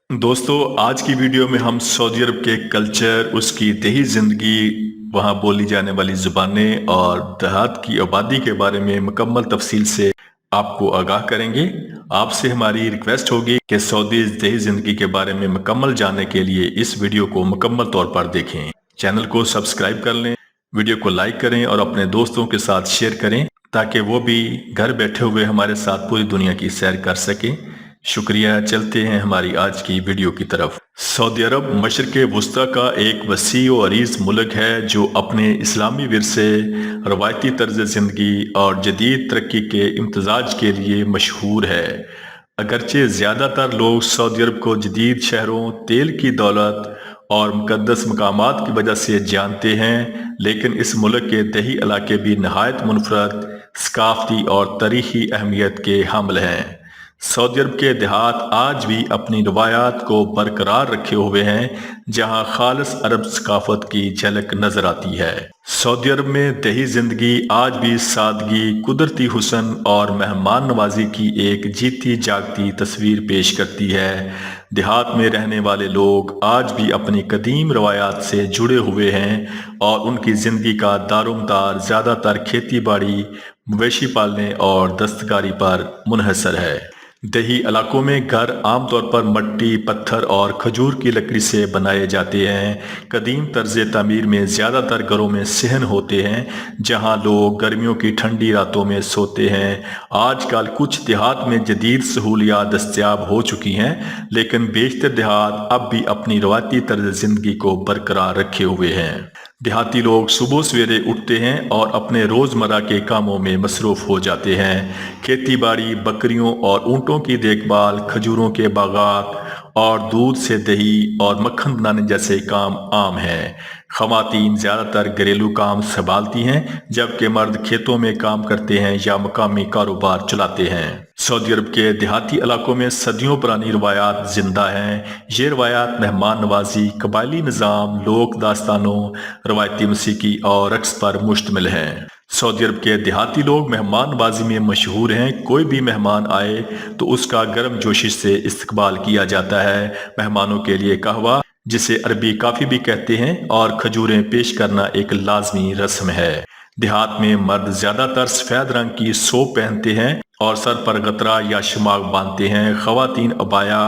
दोस्तों, आज की वीडियो में हम सऊदी अरब के कल्चर, उसकी देही ज़िंदगी, वहाँ बोली जाने वाली ज़ुबानें और देहात की आबादी के बारे में मुकम्मल तफसील से आपको आगाह करेंगे। आपसे हमारी रिक्वेस्ट होगी कि सऊदी देही ज़िंदगी के बारे में मुकम्मल जानने के लिए इस वीडियो को मुकम्मल तौर पर देखें। चैनल को सब्सक्राइब कर लें, वीडियो को लाइक करें और अपने दोस्तों के साथ शेयर करें ताकि वो भी घर बैठे हुए हमारे साथ पूरी दुनिया की सैर कर सकें। शुक्रिया। चलते हैं हमारी आज की वीडियो की तरफ। सऊदी अरब मशरिक़ वुस्ता का एक वसी और अरीज़ मुल्क है जो अपने इस्लामी विरसे, रवायती तर्ज ज़िंदगी और जदीद तरक्की के इम्तजाज के लिए मशहूर है। अगरचे ज़्यादातर लोग सऊदी अरब को जदीद शहरों, तेल की दौलत और मुक़द्दस मकामात की वजह से जानते हैं, लेकिन इस मुल्क के दही इलाके भी नहायत मुनफरद, सकाफ़ती और तारीख़ी अहमियत के हामिल हैं। सऊदी अरब के देहात आज भी अपनी रवायात को बरकरार रखे हुए हैं, जहां खालिस अरब सकाफत की झलक नजर आती है। सऊदी अरब में दही जिंदगी आज भी सादगी, कुदरती हुस्न और मेहमान नवाजी की एक जीती जागती तस्वीर पेश करती है। देहात में रहने वाले लोग आज भी अपनी कदीम रवायात से जुड़े हुए हैं और उनकी जिंदगी का दारोमदार ज़्यादातर खेती बाड़ी, मवेशी पालने और दस्तकारी पर मुनहसर है। दही इलाकों में घर आमतौर पर मिट्टी, पत्थर और खजूर की लकड़ी से बनाए जाते हैं। कदीम तर्ज तामीर में ज़्यादातर घरों में सहन होते हैं, जहां लोग गर्मियों की ठंडी रातों में सोते हैं। आजकल कुछ देहात में जदीद सहूलियात दस्तयाब हो चुकी हैं, लेकिन बेशतर देहात अब भी अपनी रवायती तर्ज ज़िंदगी को बरकरार रखे हुए हैं। देहाती लोग सुबह सवेरे उठते हैं और अपने रोज़मर्रा के कामों में मसरूफ़ हो जाते हैं। खेती बाड़ी, बकरियों और ऊँटों की देखभाल, खजूरों के बागात और दूध से दही और मक्खन बनाने जैसे काम आम हैं। ख़वातीन ज़्यादातर घरेलू काम संभालती हैं, जबकि मर्द खेतों में काम करते हैं या मकामी कारोबार चलाते हैं। सऊदी अरब के देहाती इलाकों में सदियों पुरानी रवायात जिंदा हैं। ये रवायात मेहमान नवाजी, कबायली निज़ाम, लोक दास्तानों, रवायती मौसीकी और रक्स पर मुश्तमिल हैं। सऊदी अरब के देहाती लोग मेहमान नवाजी में मशहूर हैं। कोई भी मेहमान आए तो उसका गर्म जोशी से इस्तकबाल किया जाता है। मेहमानों के लिए कहवा, जिसे अरबी काफ़ी भी कहते हैं, और खजूरें पेश करना एक लाजमी रस्म है। देहात में मर्द ज़्यादातर सफ़ेद रंग की सोप पहनते हैं और सर पर गतरा या शमाग बांधते हैं। ख़वातीन अबाया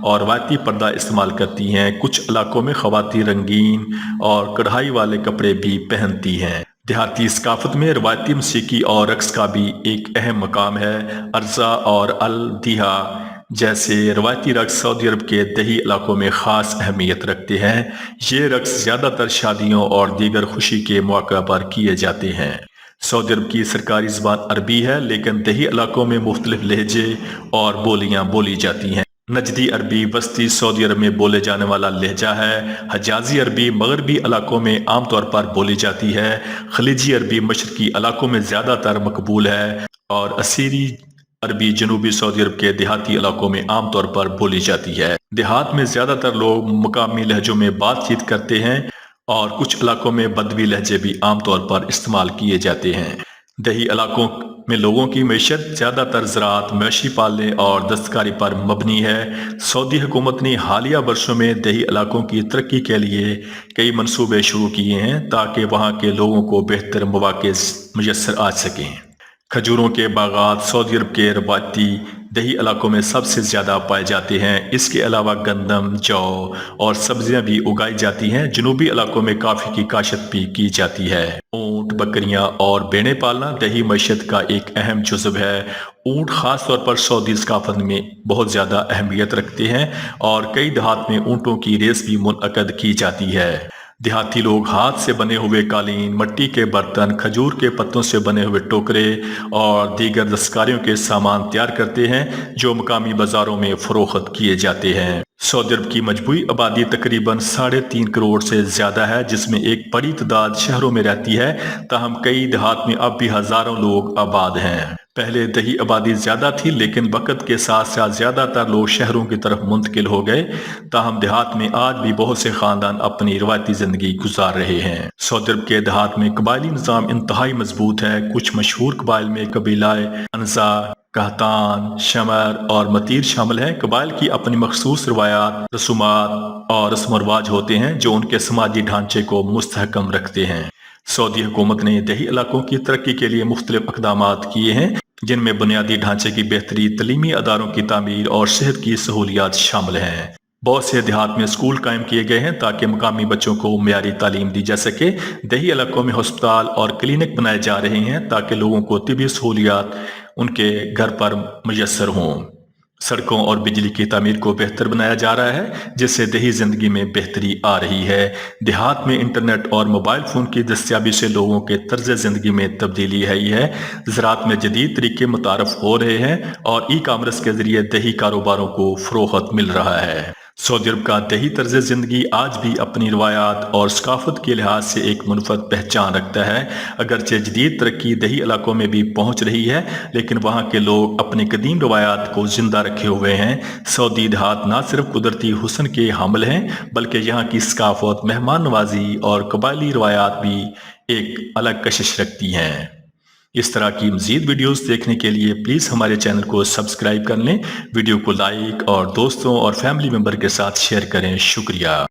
और रवायती पर्दा इस्तेमाल करती हैं। कुछ इलाकों में ख़वातीन रंगीन और कढ़ाई वाले कपड़े भी पहनती हैं। देहाती सकाफत में रवायती मौसीकी और रक्स का भी एक अहम मकाम है। अरसा और अल-दिहा जैसे रवायती रक्स सऊदी अरब के दही इलाकों में ख़ास अहमियत रखते हैं। ये रक्स ज़्यादातर शादियों और दीगर खुशी के मौक़ा पर किए जाते हैं। सऊदी अरब की सरकारी ज़बान अरबी है, लेकिन दही इलाकों में मुख्तलिफ लहजे और बोलियाँ बोली जाती हैं। नजदी अरबी वस्ती सऊदी अरब में बोले जाने वाला लहजा है। हजाजी अरबी मगरबी इलाकों में आमतौर पर बोली जाती है। खलीजी अरबी मशरकी इलाकों में ज़्यादातर मकबूल है और असीरी अरबी जनूबी सऊदी अरब के देहाती इलाकों में आमतौर पर बोली जाती है। देहात में ज़्यादातर लोग मकामी लहजों में बातचीत करते हैं और कुछ इलाकों में बदवी लहजे भी आमतौर पर इस्तेमाल किए जाते हैं। दही इलाकों में लोगों की मैशत ज़्यादातर ज़राअत, मवेशी पालने और दस्तकारी पर मबनी है। सऊदी हुकूमत ने हालिया वर्षों में दही इलाकों की तरक्की के लिए कई मनसूबे शुरू किए हैं ताकि वहाँ के लोगों को बेहतर मौक़े मुयस्सर आ सकें। खजूरों के बागात सऊदी अरब के रवायती दही इलाकों में सबसे ज़्यादा पाए जाते हैं। इसके अलावा गंदम, जौ और सब्जियां भी उगाई जाती हैं। जनूबी इलाकों में काफ़ी की काश्त भी की जाती है। ऊँट, बकरियां और भेड़ें पालना दही मईशत का एक अहम जुज़व है। ऊँट ख़ास तौर पर सऊदी सकाफत में बहुत ज़्यादा अहमियत रखते हैं और कई देहात में ऊँटों की रेस भी मुनअक़द की जाती है। देहाती लोग हाथ से बने हुए कालीन, मिट्टी के बर्तन, खजूर के पत्तों से बने हुए टोकरे और दीगर दस्तकारियों के सामान तैयार करते हैं, जो मकामी बाजारों में फरोख्त किए जाते हैं। सऊदी अरब की मजमूई आबादी तकरीबन 3.5 करोड़ से ज़्यादा है, जिसमें एक बड़ी तादाद शहरों में रहती है। ताहम कई देहात में अब भी हज़ारों लोग आबाद हैं। पहले दही आबादी ज़्यादा थी, लेकिन वक़्त के साथ साथ ज़्यादातर लोग शहरों की तरफ मुंतकिल हो गए। ताहम देहात में आज भी बहुत से ख़ानदान अपनी रवायती ज़िंदगी गुजार रहे हैं। सऊदी अरब के देहात में कबायली निज़ाम इंतहाई मजबूत है। कुछ मशहूर कबाइल में कबीला अंसा, कहतान, शमर और मतीर शामिल हैं। कबाइल की अपनी मखसूस रवायात, रसूमात और रस्म व रिवाज होते हैं जो उनके समाजी ढांचे को मुस्तहकम रखते हैं। सऊदी हुकूमत ने देही इलाकों की तरक्की के लिए मुख्तलिफ इक़दामात किए हैं, जिनमें बुनियादी ढांचे की बेहतरी, तलीमी अदारों की तामीर और सेहत की सहूलियात शामिल हैं। बहुत से देहात में स्कूल कायम किए गए हैं ताकि मकामी बच्चों को मयारी तालीम दी जा सके। देही इलाकों में हस्पताल और क्लिनिक बनाए जा रहे हैं ताकि लोगों को तिबी सहूलियात उनके घर पर मुयस्सर हों। सड़कों और बिजली की तामीर को बेहतर बनाया जा रहा है, जिससे देही जिंदगी में बेहतरी आ रही है। देहात में इंटरनेट और मोबाइल फ़ोन की दस्तियाबी से लोगों के तर्ज ज़िंदगी में तब्दीली आई है। ज़राअत में जदीद तरीके मुतारफ़ हो रहे हैं और ई कामर्स के ज़रिए देही कारोबारों को फ़रोग़त मिल रहा है। सऊदी अरब का देही तर्ज ज़िंदगी आज भी अपनी रवायात और सकाफत के लिहाज से एक मुनफरद पहचान रखता है। अगरचे जदीद तरक्की देही इलाकों में भी पहुंच रही है, लेकिन वहां के लोग अपनी कदीम रवायात को जिंदा रखे हुए हैं। सऊदी देहात न सिर्फ कुदरती हुस्न के हामिल हैं, बल्कि यहाँ की सकाफत, मेहमान नवाजी और कबायली रवायात भी एक अलग कशिश रखती हैं। इस तरह की मज़ीद वीडियोस देखने के लिए प्लीज़ हमारे चैनल को सब्सक्राइब कर लें, वीडियो को लाइक और दोस्तों और फैमिली मेम्बर के साथ शेयर करें। शुक्रिया।